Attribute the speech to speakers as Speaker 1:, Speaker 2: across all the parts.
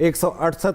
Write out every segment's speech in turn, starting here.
Speaker 1: 168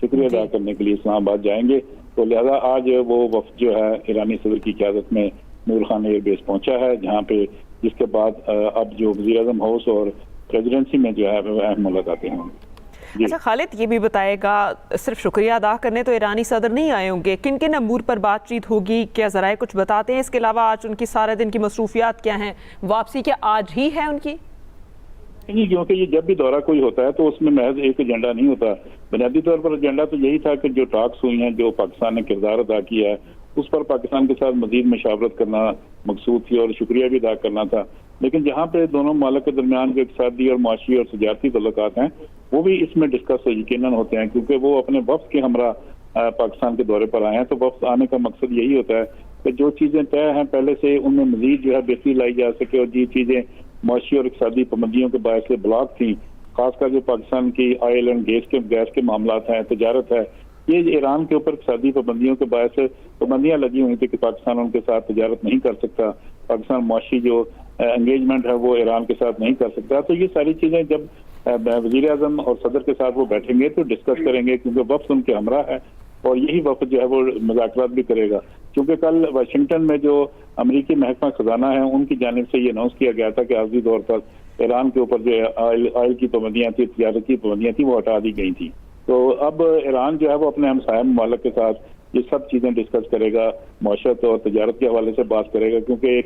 Speaker 2: شکریہ ادا کرنے کے لیے اسلام آباد جائیں گے. تو لہذا آج وہ وفد جو ہے ایرانی صدر کی قیادت میں نور خان ایئر بیس پہنچا ہے, جہاں پہ جس کے بعد اب جو وزیر اعظم ہاؤس اور پریزیڈنسی میں جو ہے وہ اہم ملاقاتیں ہوں گی.
Speaker 3: اچھا خالد, یہ بھی بتائے گا, صرف شکریہ ادا کرنے تو ایرانی صدر نہیں آئے ہوں گے, کن کن امور پر بات چیت ہوگی, کیا ذرائع کچھ بتاتے ہیں؟ اس کے علاوہ آج ان کی سارے دن کی مصروفیات کیا ہیں؟ واپسی کیا آج ہی ہے ان کی؟
Speaker 2: نہیں, کیونکہ یہ جب بھی دورہ کوئی ہوتا ہے تو اس میں محض ایک ایجنڈا نہیں ہوتا. بنیادی طور پر ایجنڈا تو یہی تھا کہ جو ٹاکس ہوئی ہیں, جو پاکستان نے کردار ادا کیا ہے, اس پر پاکستان کے ساتھ مزید مشاورت کرنا مقصود تھی اور شکریہ بھی ادا کرنا تھا. لیکن جہاں پہ دونوں ممالک کے درمیان جو اقتصادی اور معاشی اور تجارتی تعلقات ہیں وہ بھی اس میں ڈسکس یقیناً ہوتے ہیں, کیونکہ وہ اپنے وفد کے ہمراہ پاکستان کے دورے پر آئے ہیں. تو وفد آنے کا مقصد یہی ہوتا ہے کہ جو چیزیں طے ہیں پہلے سے ان میں مزید جو ہے بہتری لائی جا سکے, اور جی چیزیں معاشی اور اقتصادی پابندیوں کے باعث سے بلاک تھیں, خاص کر جو پاکستان کی آئل اینڈ گیس کے معاملات ہیں, تجارت ہے, یہ ایران کے اوپر اقتصادی پابندیوں کے باعث پابندیاں لگی ہوئی تھی کہ پاکستان ان کے ساتھ تجارت نہیں کر سکتا, پاکستان معاشی جو انگیجمنٹ ہے وہ ایران کے ساتھ نہیں کر سکتا. تو یہ ساری چیزیں جب وزیر اعظم اور صدر کے ساتھ وہ بیٹھیں گے تو ڈسکس کریں گے, کیونکہ وفد ان کے ہمراہ ہے اور یہی وفد جو ہے وہ مذاکرات بھی کرے گا. کیونکہ کل واشنگٹن میں جو امریکی محکمہ خزانہ ہیں ان کی جانب سے یہ اناؤنس کیا گیا تھا کہ عارضی طور پر ایران کے اوپر جو آئل کی پابندیاں تھیں, تجارت کی پابندیاں تھیں, وہ ہٹا دی گئی تھیں. تو اب ایران جو ہے وہ اپنے ہمسایہ ممالک کے ساتھ یہ سب چیزیں ڈسکس کرے گا, معاشرت اور تجارت کے حوالے سے بات کرے گا, کیونکہ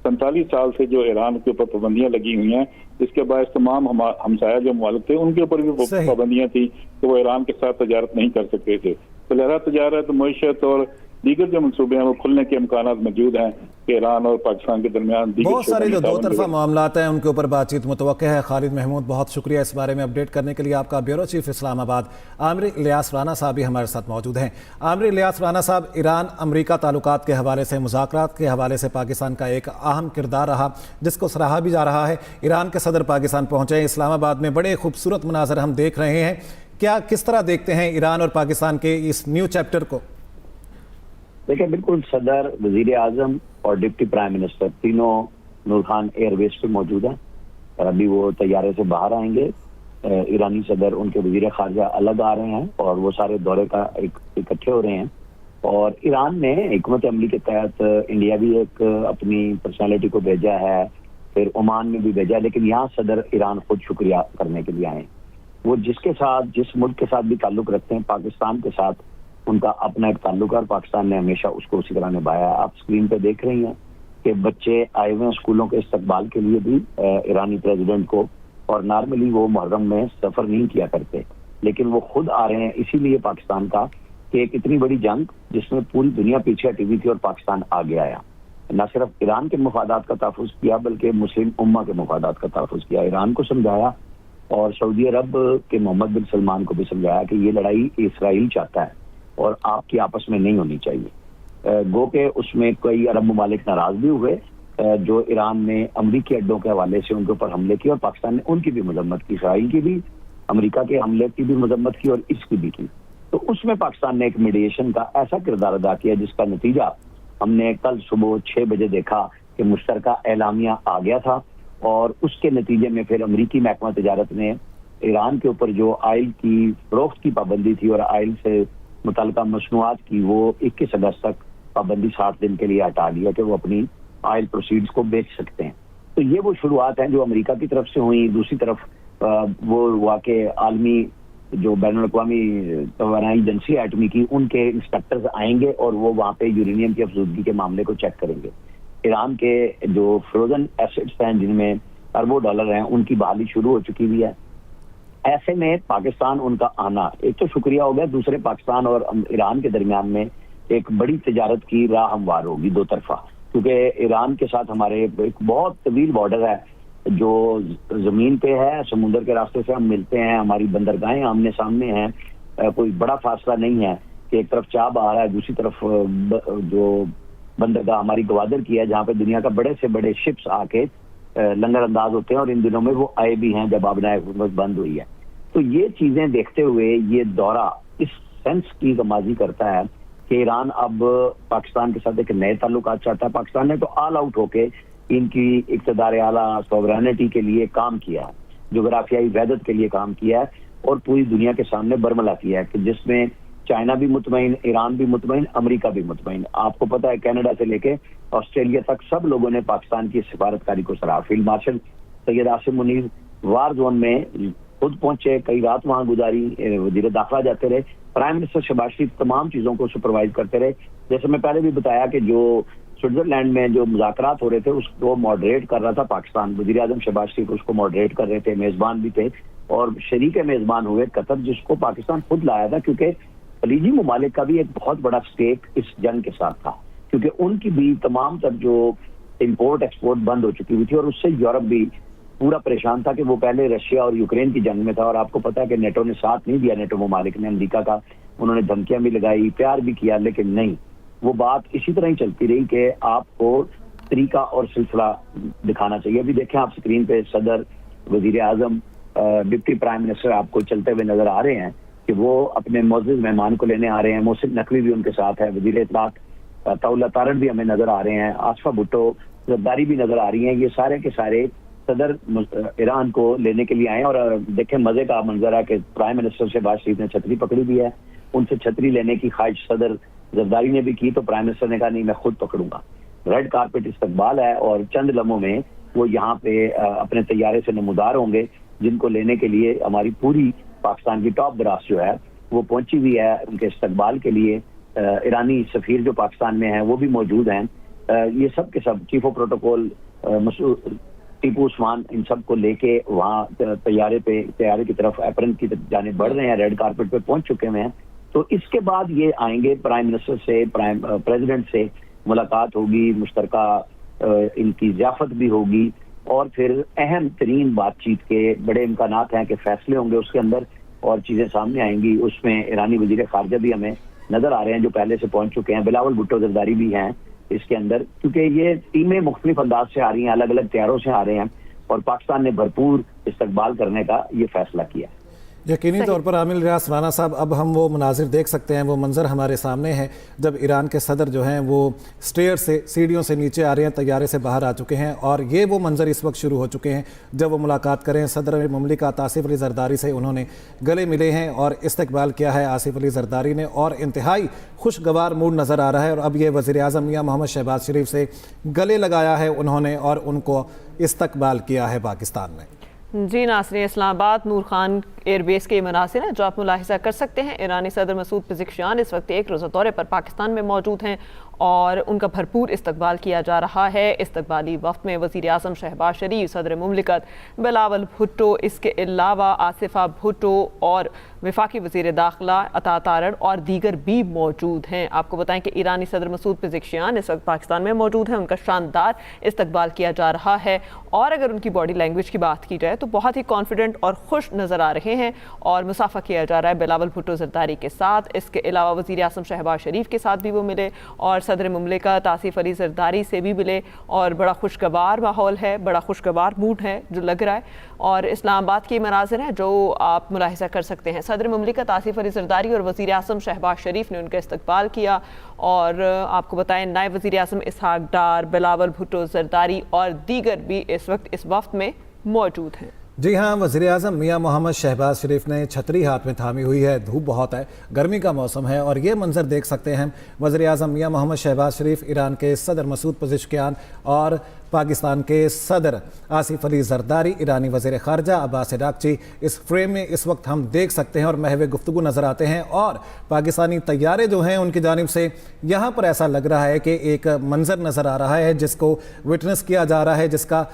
Speaker 2: 47 سال سے جو ایران کے اوپر پابندیاں لگی ہوئی ہیں اس کے باعث تمام ہمسایہ جو ممالک تھے ان کے اوپر بھی پابندیاں تھیں کہ وہ ایران کے ساتھ تجارت نہیں کر سکتے تھے. تو لہذا تجارت, معیشت اور دیگر جو منصوبے ہیں وہ کھلنے کے امکانات موجود ہیں کہ ایران اور پاکستان کے درمیان
Speaker 1: بہت سارے جو دو طرفہ معاملات ہیں ان کے اوپر بات چیت متوقع ہے. خالد محمود, بہت شکریہ اس بارے میں اپڈیٹ کرنے کے لیے. آپ کا بیورو چیف اسلام آباد عامر الیاس رانا صاحب بھی ہمارے ساتھ موجود ہیں. عامر الیاس رانا صاحب, ایران امریکہ تعلقات کے حوالے سے, مذاکرات کے حوالے سے پاکستان کا ایک اہم کردار رہا جس کو سراہا بھی جا رہا ہے. ایران کے صدر پاکستان پہنچے ہیں اسلام آباد میں, بڑے خوبصورت مناظر ہم دیکھ رہے ہیں. کیا کس طرح دیکھتے ہیں ایران اور پاکستان کے اس نیو چیپٹر کو؟
Speaker 4: دیکھیں, بالکل صدر, وزیر اعظم اور ڈپٹی پرائم منسٹر تینوں نور خان ایئر بیس پہ موجود ہیں اور ابھی وہ طیارے سے باہر آئیں گے. ایرانی صدر, ان کے وزیر خارجہ الگ آ رہے ہیں اور وہ سارے دورے کا اکٹھے ہو رہے ہیں. اور ایران نے حکمت عملی کے تحت انڈیا بھی ایک اپنی پرسنالٹی کو بھیجا ہے, پھر عمان میں بھی بھیجا ہے, لیکن یہاں صدر ایران خود شکریہ کرنے کے لیے آئے. وہ جس ملک کے ساتھ بھی تعلق رکھتے ہیں, پاکستان کے ساتھ ان کا اپنا ایک تعلق ہے اور پاکستان نے ہمیشہ اس کو اسی طرح نبھایا ہے. آپ اسکرین پہ دیکھ رہی ہیں کہ بچے آئے ہوئے ہیں اسکولوں کے استقبال کے لیے بھی ایرانی پریزیڈنٹ کو, اور نارملی وہ محرم میں سفر نہیں کیا کرتے لیکن وہ خود آ رہے ہیں اسی لیے پاکستان کا کہ ایک اتنی بڑی جنگ جس میں پوری دنیا پیچھے ہٹی ہوئی تھی اور پاکستان آگے آیا, نہ صرف ایران کے مفادات کا تحفظ کیا بلکہ مسلم امہ کے مفادات کا تحفظ کیا. ایران کو سمجھایا اور سعودی عرب کے محمد بن سلمان کو بھی سمجھایا کہ یہ لڑائی اسرائیل چاہتا ہے اور آپ کی آپس میں نہیں ہونی چاہیے. گو کہ اس میں کئی عرب ممالک ناراض بھی ہوئے جو ایران نے امریکی اڈوں کے حوالے سے ان کے اوپر حملے کیے, اور پاکستان نے ان کی بھی مذمت کی, اسرائیل کی بھی, امریکہ کے حملے کی بھی مذمت کی اور اس کی بھی کی. تو اس میں پاکستان نے ایک میڈیشن کا ایسا کردار ادا کیا جس کا نتیجہ ہم نے کل صبح 6 بجے دیکھا کہ مشترکہ اعلامیہ آ گیا تھا, اور اس کے نتیجے میں پھر امریکی محکمہ تجارت نے ایران کے اوپر جو آئل کی فروخت کی پابندی تھی اور آئل سے متعلقہ مصنوعات کی, وہ 21 اگست تک پابندی 60 دن کے لیے ہٹا دیا کہ وہ اپنی آئل پروسیڈز کو بیچ سکتے ہیں. تو یہ وہ شروعات ہیں جو امریکہ کی طرف سے ہوئی. دوسری طرف وہ ہوا کہ عالمی جو بین الاقوامی توانائی ایجنسی ایٹمی کی, ان کے انسپیکٹرز آئیں گے اور وہ وہاں پہ یورینیم کی افزودگی کے معاملے کو چیک کریں گے. ایران کے جو فروزن ایسٹس ہیں جن میں اربوں ڈالر ہیں, ان کی بحالی شروع ہو چکی ہوئی ہے. ایسے میں پاکستان ان کا آنا ایک تو شکریہ ہو گیا, دوسرے پاکستان اور ایران کے درمیان میں ایک بڑی تجارت کی راہ ہموار ہوگی دو طرفہ, کیونکہ ایران کے ساتھ ہمارے ایک بہت طویل بارڈر ہے جو زمین پہ ہے, سمندر کے راستے سے ہم ملتے ہیں, ہماری بندرگاہیں آمنے سامنے ہیں, کوئی بڑا فاصلہ نہیں ہے کہ ایک طرف چاب آ رہا ہے, دوسری طرف جو بندرگاہ ہماری گوادر کی ہے جہاں پہ دنیا کا بڑے سے بڑے شپس آ کے لنگر انداز ہوتے ہیں, اور ان دنوں میں وہ آئے بھی ہیں جب آبنائے حکومت بند ہوئی ہے. تو یہ چیزیں دیکھتے ہوئے یہ دورہ اس سینس کی غمازی کرتا ہے کہ ایران اب پاکستان کے ساتھ ایک نئے تعلقات چاہتا ہے. پاکستان نے تو آل آؤٹ ہو کے ان کی اقتدار اعلیٰ سوورینٹی کے لیے کام کیا ہے, جغرافیائی وحدت کے لیے کام کیا ہے, اور پوری دنیا کے سامنے برملا کیا ہے، کہ جس میں چائنا بھی مطمئن، ایران بھی مطمئن، امریکہ بھی مطمئن. آپ کو پتہ ہے کینیڈا سے لے کے آسٹریلیا تک سب لوگوں نے پاکستان کی سفارتکاری کو سراہا. فیلڈ مارشل سید عاصم منیر وار زون میں خود پہنچے، کئی رات وہاں گزاری، وزیر داخلہ جاتے رہے، پرائم منسٹر شہباز شریف تمام چیزوں کو سپروائز کرتے رہے. جیسے میں پہلے بھی بتایا کہ جو سوئٹزرلینڈ میں جو مذاکرات ہو رہے تھے اس کو ماڈریٹ کر رہا تھا پاکستان، وزیر اعظم شہباز شریف اس کو ماڈریٹ کر رہے تھے، میزبان بھی تھے، اور شریک میزبان ہوئے قطر، جس کو پاکستان خود لایا تھا، کیونکہ خلیجی ممالک کا بھی ایک بہت بڑا سٹیک اس جنگ کے ساتھ تھا، کیونکہ ان کی بھی تمام تر جو امپورٹ ایکسپورٹ بند ہو چکی ہوئی تھی، اور اس سے یورپ بھی پورا پریشان تھا کہ وہ پہلے رشیا اور یوکرین کی جنگ میں تھا، اور آپ کو پتا ہے کہ نیٹو نے ساتھ نہیں دیا، نیٹو ممالک نے امریکہ کا، انہوں نے دھمکیاں بھی لگائی، پیار بھی کیا، لیکن نہیں، وہ بات اسی طرح ہی چلتی رہی کہ آپ کو طریقہ اور سلسلہ دکھانا چاہیے. ابھی دیکھیں آپ اسکرین پہ صدر، وزیر اعظم، ڈپٹی پرائم منسٹر آپ کو چلتے ہوئے نظر آ رہے ہیں کہ وہ اپنے معزز مہمان کو لینے آ رہے ہیں. محسن نقوی بھی ان کے ساتھ ہے، وزیر اطلاعات طاولہ طارق بھی ہمیں نظر آ رہے ہیں، آصفہ بھٹو زرداری بھی نظر آ رہی ہیں. یہ سارے کے سارے صدر ایران کو لینے کے لیے آئے ہیں. اور دیکھیں مزے کا منظر ہے کہ پرائم منسٹر شہباز شریف نے چھتری پکڑی بھی ہے، ان سے چھتری لینے کی خواہش صدر زرداری نے بھی کی، تو پرائم منسٹر نے کہا نہیں میں خود پکڑوں گا. ریڈ کارپٹ استقبال ہے، اور چند لمحوں میں وہ یہاں پہ اپنے طیارے سے نمودار ہوں گے، جن کو لینے کے لیے ہماری پوری پاکستان کی ٹاپ براس جو ہے وہ پہنچی ہوئی ہے ان کے استقبال کے لیے. ایرانی سفیر جو پاکستان میں ہیں وہ بھی موجود ہیں. یہ سب کے سب چیف آف پروٹوکول ٹیپو عثمان ان سب کو لے کے وہاں طیارے کی طرف اپرن کی جانب بڑھ رہے ہیں، ریڈ کارپٹ پہ پہنچ چکے ہیں. تو اس کے بعد یہ آئیں گے پرائم منسٹر سے، پریزیڈنٹ سے ملاقات ہوگی، مشترکہ ان کی ضیافت بھی ہوگی، اور پھر اہم ترین بات چیت کے بڑے امکانات ہیں کہ فیصلے ہوں گے اس کے اندر اور چیزیں سامنے آئیں گی. اس میں ایرانی وزیر خارجہ بھی ہمیں نظر آ رہے ہیں جو پہلے سے پہنچ چکے ہیں، بلاول بھٹو زرداری بھی ہیں اس کے اندر، کیونکہ یہ ٹیمیں مختلف انداز سے آ رہی ہیں، الگ الگ طیاروں سے آ رہے ہیں، اور پاکستان نے بھرپور استقبال کرنے کا یہ فیصلہ کیا.
Speaker 1: یقینی طور پر عامل ریاض رانا صاحب، اب ہم وہ مناظر دیکھ سکتے ہیں، وہ منظر ہمارے سامنے ہیں جب ایران کے صدر جو ہیں وہ سٹیئر سے، سیڑھیوں سے نیچے آ رہے ہیں، طیارے سے باہر آ چکے ہیں، اور یہ وہ منظر اس وقت شروع ہو چکے ہیں جب وہ ملاقات کریں. صدر مملکت آصف علی زرداری سے انہوں نے گلے ملے ہیں اور استقبال کیا ہے آصف علی زرداری نے، اور انتہائی خوشگوار موڈ نظر آ رہا ہے. اور اب یہ وزیر اعظم میاں محمد شہباز شریف سے گلے لگایا ہے انہوں نے، اور ان کو استقبال کیا ہے پاکستان میں.
Speaker 3: جی ناظرین، اسلام آباد نور خان ایئر بیس کے مناظر ہیں جو آپ ملاحظہ کر سکتے ہیں. ایرانی صدر مسعود پزشکیان اس وقت ایک روزہ دورے پر پاکستان میں موجود ہیں اور ان کا بھرپور استقبال کیا جا رہا ہے. استقبالی وفد میں وزیر اعظم شہباز شریف، صدر مملکت بلاول بھٹو، اس کے علاوہ آصفہ بھٹو اور وفاقی وزیر داخلہ عطا طارڑ اور دیگر بھی موجود ہیں. آپ کو بتائیں کہ ایرانی صدر مسعود پزشکیان اس وقت پاکستان میں موجود ہیں، ان کا شاندار استقبال کیا جا رہا ہے، اور اگر ان کی باڈی لینگویج کی بات کی جائے تو بہت ہی کانفیڈنٹ اور خوش نظر آ رہے ہیں، اور مصافحہ کیا جا رہا ہے بلاول بھٹو زرداری کے ساتھ. اس کے علاوہ وزیر اعظم شہباز شریف کے ساتھ بھی وہ ملے، اور صدر مملکت آصف علی زرداری سے بھی ملے، اور بڑا خوشگوار ماحول ہے، بڑا خوشگوار موڈ ہے جو لگ رہا ہے. اور اسلام آباد کے مناظر ہیں جو آپ ملاحظہ کر سکتے ہیں. صدر مملکت آصف علی زرداری اور وزیر اعظم شہباز شریف نے ان کا استقبال کیا، اور آپ کو بتائیں نائب وزیر اعظم اسحاق ڈار، بلاول بھٹو زرداری اور دیگر بھی اس وقت اس وفد میں موجود ہیں.
Speaker 1: جی ہاں، وزیر اعظم میاں محمد شہباز شریف نے چھتری ہاتھ میں تھامی ہوئی ہے. دھوپ بہت ہے، گرمی کا موسم ہے، اور یہ منظر دیکھ سکتے ہیں. وزیر اعظم میاں محمد شہباز شریف، ایران کے صدر مسعود پزشکیان اور پاکستان کے صدر آصف علی زرداری، ایرانی وزیر خارجہ عباس عراقچی اس فریم میں اس وقت ہم دیکھ سکتے ہیں، اور محو گفتگو نظر آتے ہیں. اور پاکستانی طیارے جو ہیں ان کی جانب سے یہاں پر ایسا لگ رہا ہے کہ ایک منظر نظر آ رہا ہے جس کو وٹنس کیا جا رہا ہے، جس کا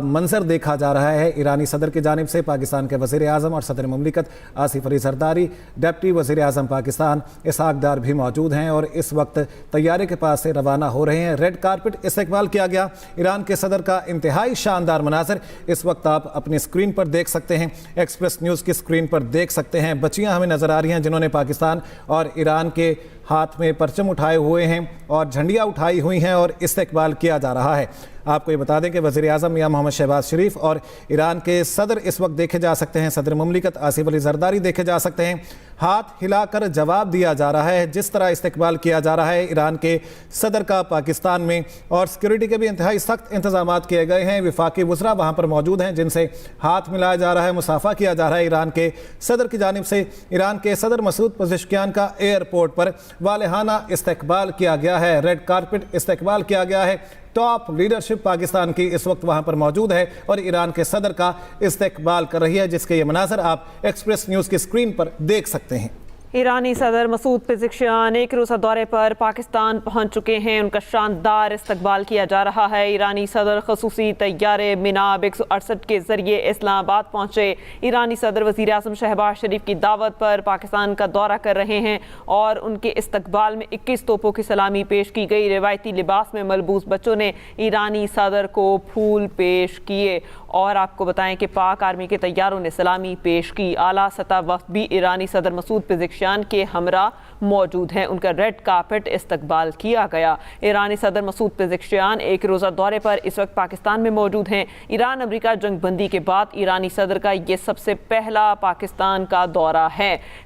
Speaker 1: منظر دیکھا جا رہا ہے. ایرانی صدر کی جانب سے پاکستان کے وزیر اعظم اور صدر مملکت آصف علی زرداری، ڈپٹی وزیر اعظم پاکستان اسحاق ڈار بھی موجود ہیں، اور اس وقت طیارے کے پاس سے روانہ ہو رہے ہیں. ریڈ کارپٹ استقبال کیا گیا ایران کے صدر کا، انتہائی شاندار مناظر اس وقت آپ اپنی اسکرین پر دیکھ سکتے ہیں، ایکسپریس نیوز کی اسکرین پر دیکھ سکتے ہیں. بچیاں ہمیں نظر آ رہی ہیں جنہوں نے پاکستان اور ایران کے ہاتھ میں پرچم اٹھائے ہوئے ہیں اور جھنڈیاں اٹھائی ہوئی ہیں اور استقبال کیا جا رہا ہے۔ آپ کو یہ بتا دیں کہ وزیر اعظم میاں محمد شہباز شریف اور ایران کے صدر اس وقت دیکھے جا سکتے ہیں، صدر مملکت آصف علی زرداری دیکھے جا سکتے ہیں۔ ہاتھ ہلا کر جواب دیا جا رہا ہے جس طرح استقبال کیا جا رہا ہے ایران کے صدر کا پاکستان میں، اور سیکورٹی کے بھی انتہائی سخت انتظامات کیے گئے ہیں۔ وفاقی وزراء وہاں پر موجود ہیں جن سے ہاتھ ملایا جا رہا ہے، مصافحہ کیا جا رہا ہے ایران کے صدر کی جانب سے۔ ایران کے صدر مسعود پزشکیان کا ایئرپورٹ پر والہانہ استقبال کیا گیا ہے، ریڈ کارپٹ استقبال کیا گیا ہے۔ ٹاپ لیڈرشپ پاکستان کی اس وقت وہاں پر موجود ہے اور ایران کے صدر کا استقبال کر رہی ہے، جس کے یہ مناظر آپ ایکسپریس نیوز کی اسکرین پر دیکھ سکتے ہیں۔
Speaker 3: ایرانی صدر مسعود پزشکیان ایک روزہ دورے پر پاکستان پہنچ چکے ہیں، ان کا شاندار استقبال کیا جا رہا ہے۔ ایرانی صدر خصوصی طیارے مناب 168 کے ذریعے اسلام آباد پہنچے۔ ایرانی صدر وزیر اعظم شہباز شریف کی دعوت پر پاکستان کا دورہ کر رہے ہیں اور ان کے استقبال میں 21 توپوں کی سلامی پیش کی گئی۔ روایتی لباس میں ملبوس بچوں نے ایرانی صدر کو پھول پیش کیے اور آپ کو بتائیں کہ پاک آرمی کے طیاروں نے سلامی پیش کی۔ اعلیٰ سطح وفد بھی ایرانی صدر مسعود پزشکیان کے ہمراہ موجود ہیں، ان کا ریڈ کارپٹ استقبال کیا گیا۔ ایرانی صدر مسعود پزشکیان ایک روزہ دورے پر اس وقت پاکستان میں موجود ہیں۔ ایران امریکہ جنگ بندی کے بعد ایرانی صدر کا یہ سب سے پہلا پاکستان کا دورہ ہے۔